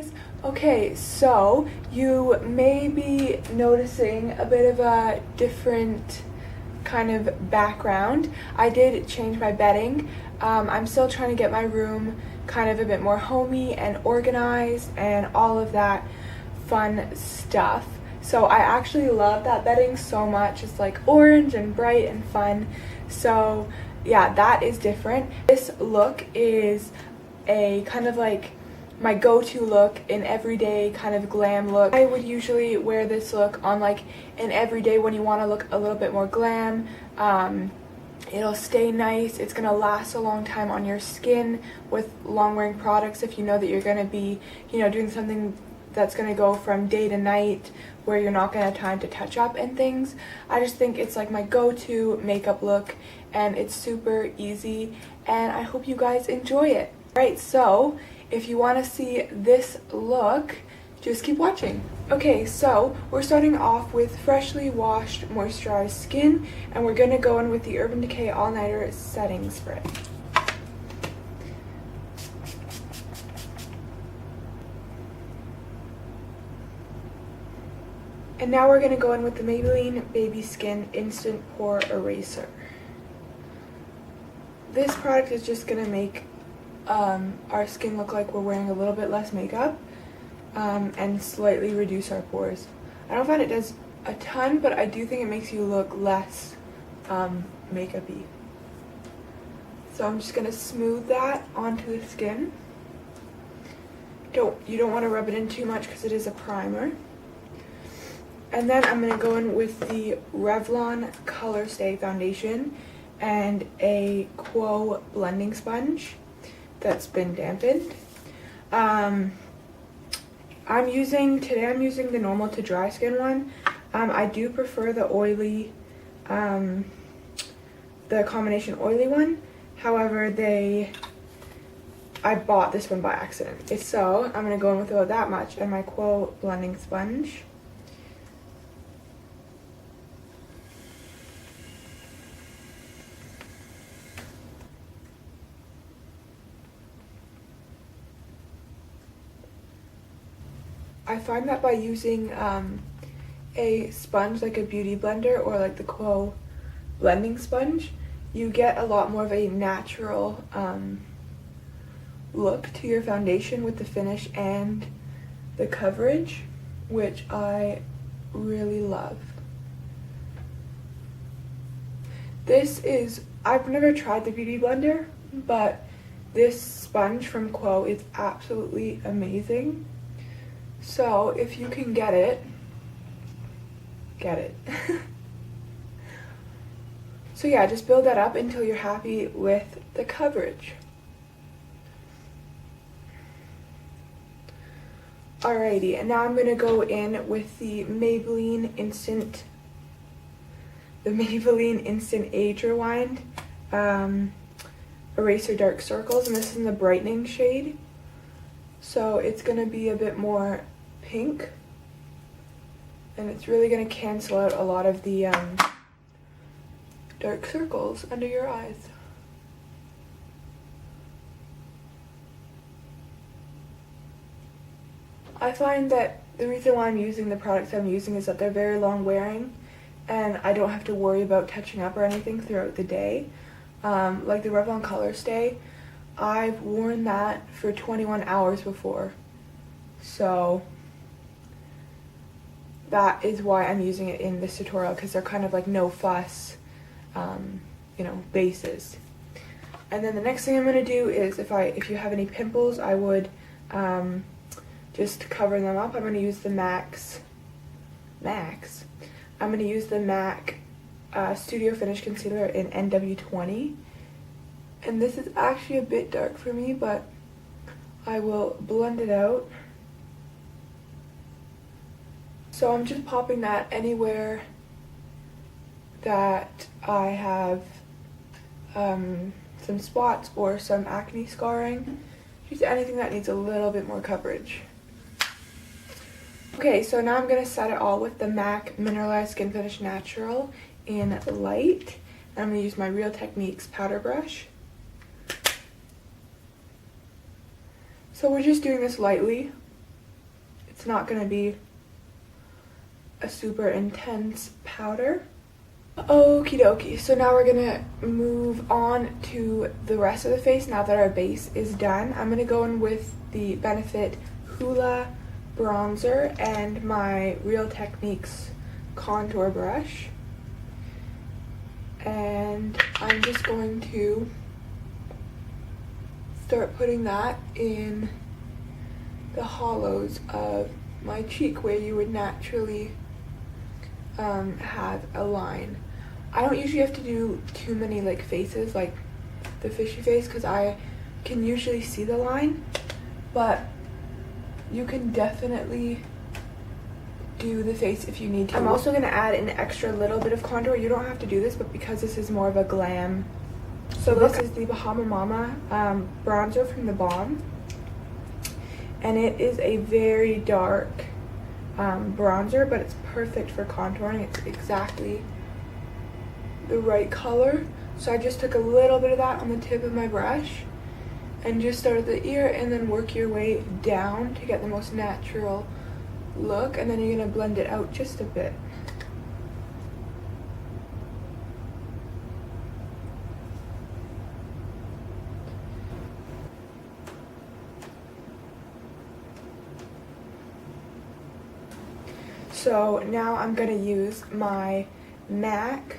guys. Okay, so you may be noticing a bit of a different kind of background. I did change my bedding. I'm still trying to get my room kind of a bit more homey and organized and all of that fun stuff. So I actually love that bedding so much. It's like orange and bright and fun. So yeah, that is different. This look is a kind of like my go-to look, an everyday kind of glam look. I would usually wear this look on like an everyday when you want to look a little bit more glam. It'll stay nice. It's gonna last a long time on your skin with long wearing products if you know that you're gonna be, you know, doing something that's gonna go from day to night where you're not gonna have time to touch up and things. I just think it's like my go-to makeup look and it's super easy and I hope you guys enjoy it. Right, so if you want to see this look, just keep watching. Okay, so we're starting off with freshly washed, moisturized skin, and we're gonna go in with the Urban Decay All Nighter Setting Spray. And now we're gonna go in with the Maybelline Baby Skin Instant Pore Eraser. This product is just gonna make our skin look like we're wearing a little bit less makeup and slightly reduce our pores. I don't find it does a ton, but I do think it makes you look less makeup-y. So I'm just going to smooth that onto the skin. You don't want to rub it in too much because it is a primer. And then I'm going to go in with the Revlon Colorstay foundation and a Quo blending sponge that's been dampened. I'm using the normal to dry skin one. I do prefer the oily, the combination oily one. However, I bought this one by accident. So I'm gonna go in with about that much and my Quo blending sponge. I find that by using a sponge like a beauty blender or like the Quo blending sponge, you get a lot more of a natural look to your foundation with the finish and the coverage, which I really love. I've never tried the beauty blender, but this sponge from Quo is absolutely amazing. So if you can get it, get it. So yeah, just build that up until you're happy with the coverage. Alrighty, and now I'm going to go in with the Maybelline Instant Age Rewind Eraser Dark Circles, and this is in the brightening shade. So it's going to be a bit more pink, and it's really going to cancel out a lot of the dark circles under your eyes. I find that the reason why I'm using the products I'm using is that they're very long wearing and I don't have to worry about touching up or anything throughout the day. Like the Revlon Colorstay, I've worn that for 21 hours before, so that is why I'm using it in this tutorial, because they're kind of like no fuss, you know, bases. And then the next thing I'm going to do is if you have any pimples, I would just cover them up. I'm going to use the I'm going to use the MAC Studio Finish Concealer in NW20. And this is actually a bit dark for me, but I will blend it out. So I'm just popping that anywhere that I have some spots or some acne scarring. Just anything that needs a little bit more coverage. Okay, so now I'm going to set it all with the MAC Mineralized Skin Finish Natural in Light. And I'm going to use my Real Techniques powder brush. So we're just doing this lightly. It's not going to be a super intense powder. Okie dokie, so now we're going to move on to the rest of the face now that our base is done. I'm going to go in with the Benefit Hoola bronzer and my Real Techniques contour brush. And I'm just going to start putting that in the hollows of my cheek where you would naturally have a line. I don't usually have to do too many like faces, like the fishy face, because I can usually see the line, but you can definitely do the face if you need to. I'm also going to add an extra little bit of contour. You don't have to do this, but because this is more of a glam. So this is the Bahama Mama bronzer from TheBalm, and it is a very dark bronzer, but it's perfect for contouring. It's exactly the right color. So I just took a little bit of that on the tip of my brush and just start at the ear and then work your way down to get the most natural look, and then you're going to blend it out just a bit. So now I'm going to use my MAC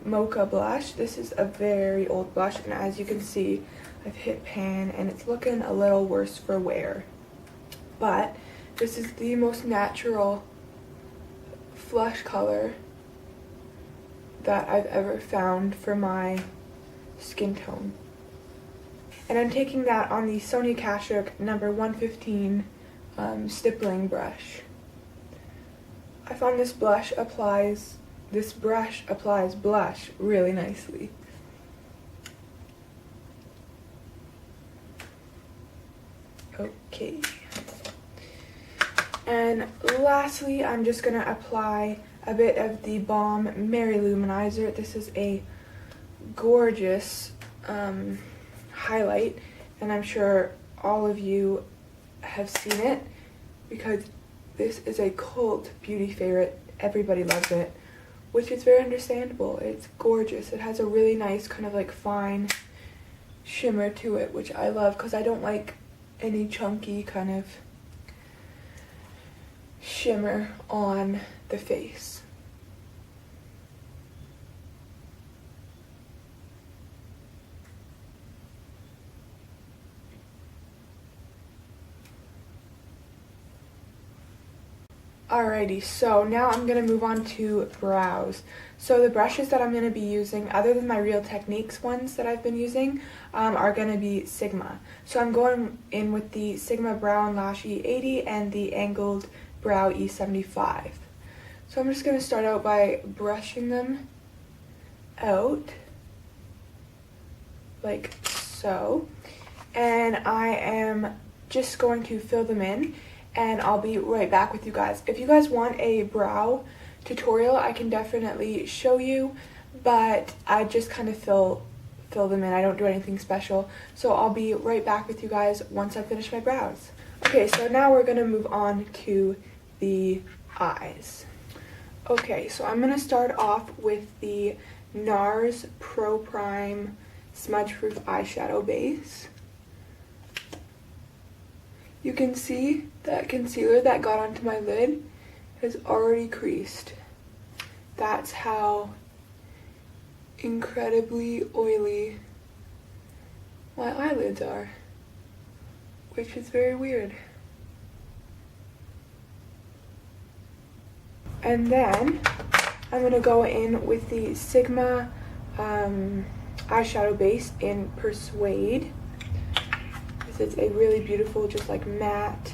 Mocha blush. This is a very old blush, and as you can see, I've hit pan and it's looking a little worse for wear. But this is the most natural flush color that I've ever found for my skin tone. And I'm taking that on the Sonia Kashuk number 115 stippling brush. I found this brush applies blush really nicely. Okay. And lastly, I'm just going to apply a bit of the TheBalm Mary Luminizer. This is a gorgeous highlight, and I'm sure all of you have seen it because this is a cult beauty favorite. Everybody loves it, which is very understandable. It's gorgeous. It has a really nice kind of like fine shimmer to it, which I love because I don't like any chunky kind of shimmer on the face. Alrighty, so now I'm going to move on to brows. So the brushes that I'm going to be using, other than my Real Techniques ones that I've been using, are going to be Sigma. So I'm going in with the Sigma Brow and Lash E80 and the Angled Brow E75. So I'm just going to start out by brushing them out, like so. And I am just going to fill them in, and I'll be right back with you guys. If you guys want a brow tutorial, I can definitely show you, but I just kind of fill them in. I don't do anything special. So I'll be right back with you guys once I finish my brows. Okay, so now we're going to move on to the eyes. Okay, so I'm going to start off with the NARS Pro Prime Smudge Proof Eyeshadow Base. You can see that concealer that got onto my lid has already creased. That's how incredibly oily my eyelids are, which is very weird. And then I'm going to go in with the Sigma eyeshadow base in Persuade. It's a really beautiful, just like matte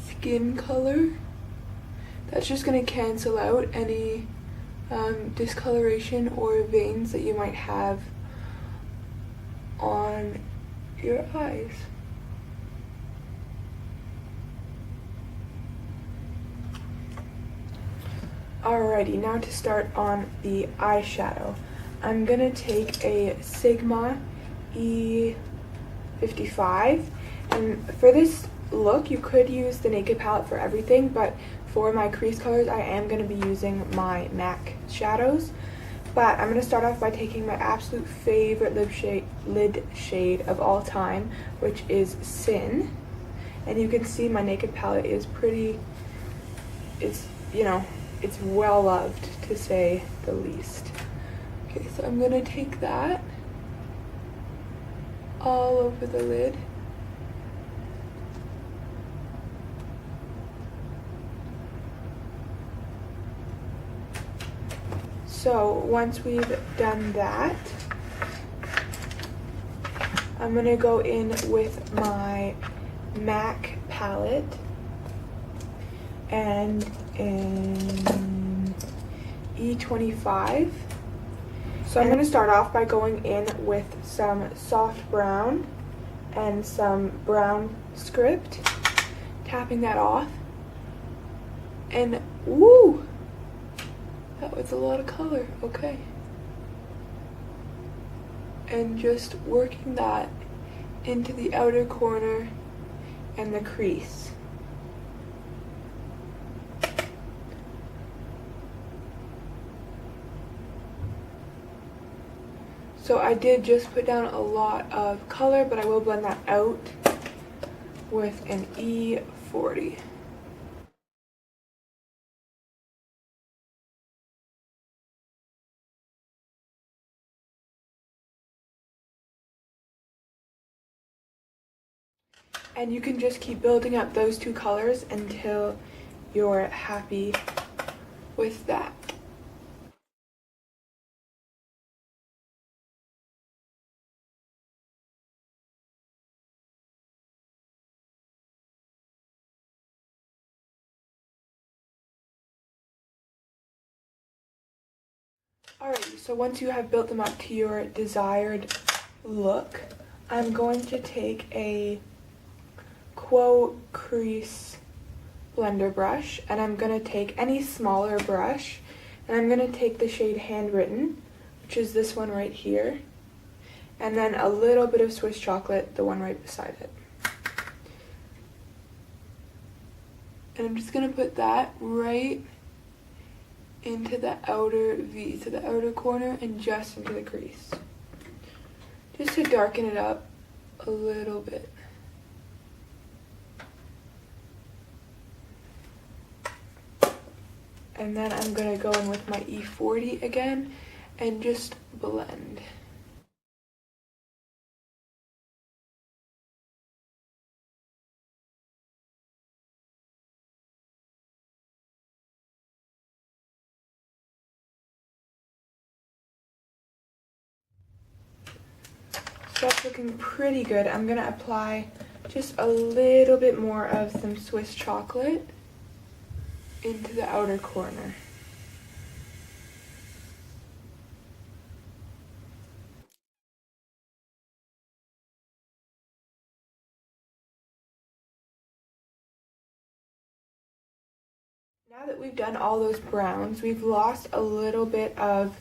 skin color. That's just going to cancel out any discoloration or veins that you might have on your eyes. Alrighty, now to start on the eyeshadow. I'm going to take a Sigma E55, and for this look, you could use the Naked palette for everything, but for my crease colors, I am going to be using my MAC shadows. But I'm going to start off by taking my absolute favorite lid shade of all time, which is Sin. And you can see my Naked palette is pretty, it's, you know, it's well loved, to say the least. Okay, so I'm going to take that all over the lid. So once we've done that, I'm gonna go in with my MAC palette and in E25. So I'm gonna start off by going in with some soft brown and some brown script, tapping that off, and woo! That was a lot of color, okay. And just working that into the outer corner and the crease. So I did just put down a lot of color, but I will blend that out with an E40. And you can just keep building up those two colors until you're happy with that. Alrighty, so once you have built them up to your desired look, I'm going to take a Quo Crease blender brush, and I'm going to take any smaller brush, and I'm going to take the shade Handwritten, which is this one right here, and then a little bit of Swiss Chocolate, the one right beside it. And I'm just going to put that right into the outer V, so the outer corner, and just into the crease, just to darken it up a little bit. And then I'm going to go in with my E40 again and just blend. So that's looking pretty good. I'm going to apply just a little bit more of some Swiss Chocolate into the outer corner. Now that we've done all those browns, we've lost a little bit of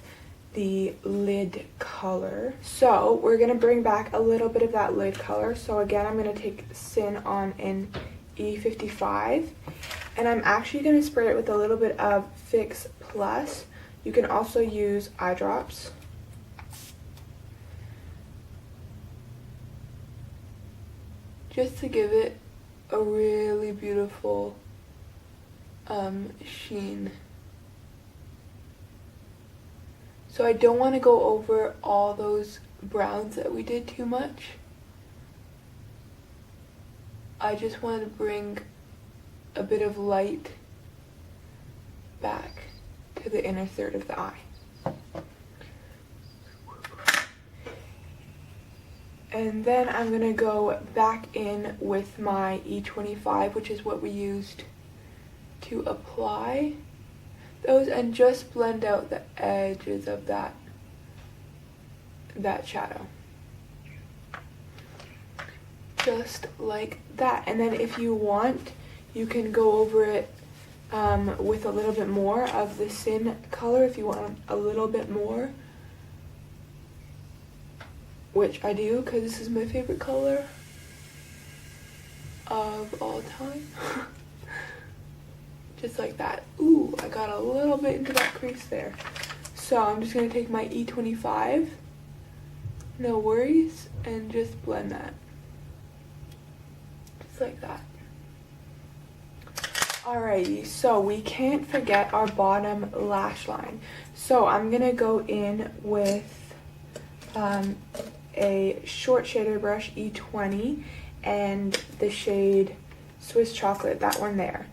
the lid color. So we're going to bring back a little bit of that lid color. So again, I'm going to take Sin on in E55. And I'm actually going to spray it with a little bit of Fix Plus. You can also use eye drops. Just to give it a really beautiful sheen. So I don't want to go over all those browns that we did too much. I just want to bring a bit of light back to the inner third of the eye. And then I'm going to go back in with my E25, which is what we used to apply those, and just blend out the edges of that shadow. Just like that. And then if you want, you can go over it with a little bit more of the Sin color if you want a little bit more, which I do because this is my favorite color. of all time. Just like that. Ooh, I got a little bit into that crease there. So I'm just going to take my E25, no worries, and just blend that. Just like that. Alrighty, so we can't forget our bottom lash line. So I'm going to go in with a short shader brush, E20, and the shade Swiss Chocolate, that one there.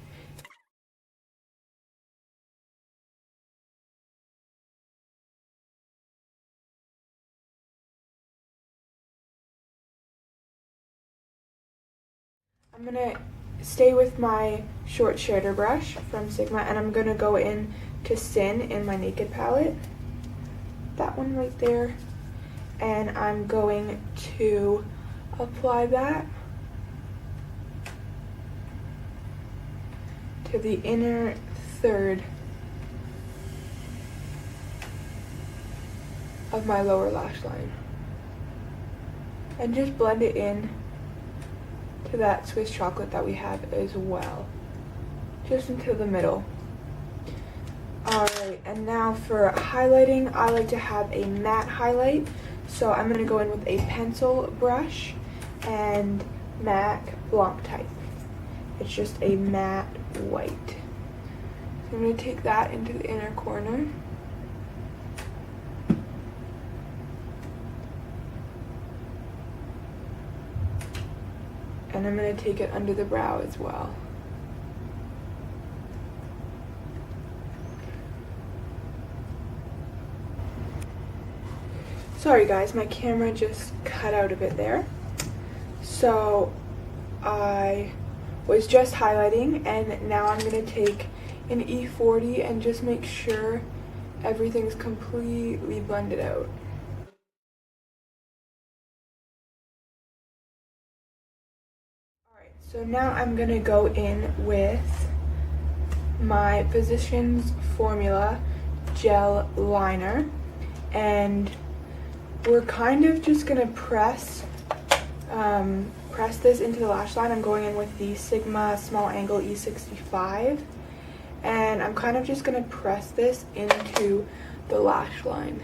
I'm going to stay with my short shader brush from Sigma, and I'm going to go in to Sin in my Naked palette. That one right there. And I'm going to apply that to the inner third of my lower lash line. And just blend it in to that Swiss Chocolate that we have as well. Just into the middle. Alright, and now for highlighting, I like to have a matte highlight. So I'm going to go in with a pencil brush and MAC Blanc type. It's just a matte white. So I'm going to take that into the inner corner. And I'm going to take it under the brow as well. Sorry guys, my camera just cut out a bit there. So I was just highlighting, and now I'm going to take an E40 and just make sure everything's completely blended out. Alright, so now I'm going to go in with my Physicians Formula Gel Liner, and we're kind of just going to press this into the lash line. I'm going in with the Sigma Small Angle E65, and I'm kind of just going to press this into the lash line.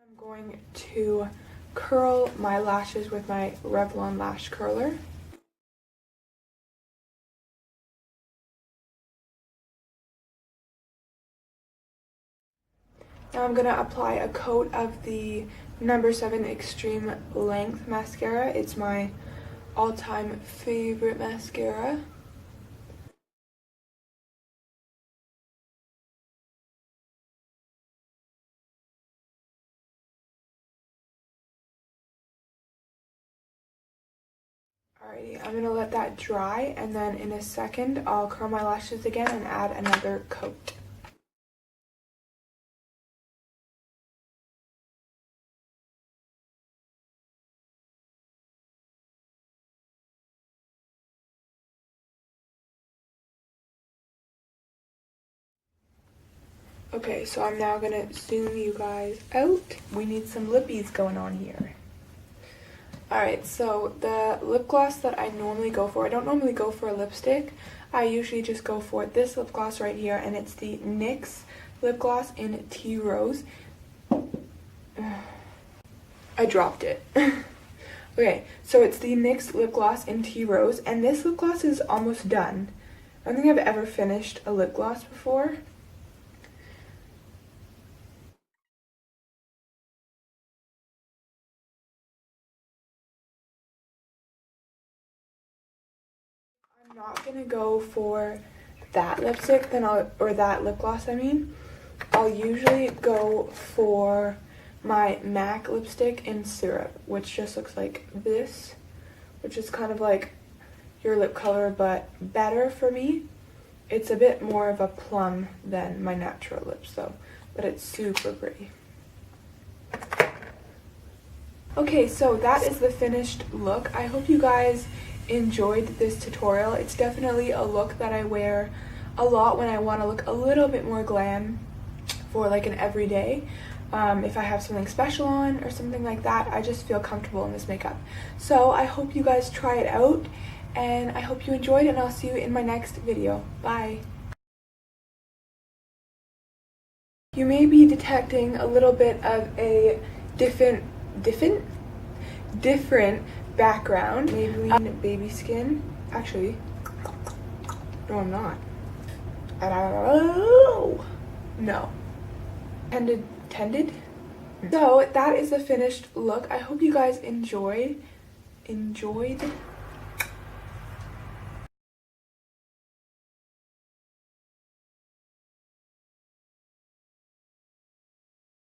I'm going to curl my lashes with my Revlon lash curler. Now I'm going to apply a coat of the No. 7 Extreme Length mascara. It's my all-time favorite mascara. Alrighty, I'm going to let that dry, and then in a second I'll curl my lashes again and add another coat. Okay, so I'm now going to zoom you guys out. We need some lippies going on here. Alright, so the lip gloss that I normally go for, I don't normally go for a lipstick. I usually just go for this lip gloss right here, and it's the NYX lip gloss in Tea Rose. I dropped it. Okay, so it's the NYX lip gloss in Tea Rose, and this lip gloss is almost done. I don't think I've ever finished a lip gloss before. I'm not gonna go for that lipstick, or that lip gloss, I mean. I'll usually go for my MAC lipstick in Syrup, which just looks like this, which is kind of like your lip color, but better for me. It's a bit more of a plum than my natural lips though, but it's super pretty. Okay, so that is the finished look. I hope you guys enjoyed this tutorial. It's definitely a look that I wear a lot when I want to look a little bit more glam for like an everyday. If I have something special on or something like that, I just feel comfortable in this makeup. So I hope you guys try it out, and I hope you enjoyed, and I'll see you in my next video. Bye! You may be detecting a little bit of a different background. Maybelline Baby Skin. Actually, no, I'm not. No. Tended. So that is the finished look. I hope you guys enjoyed.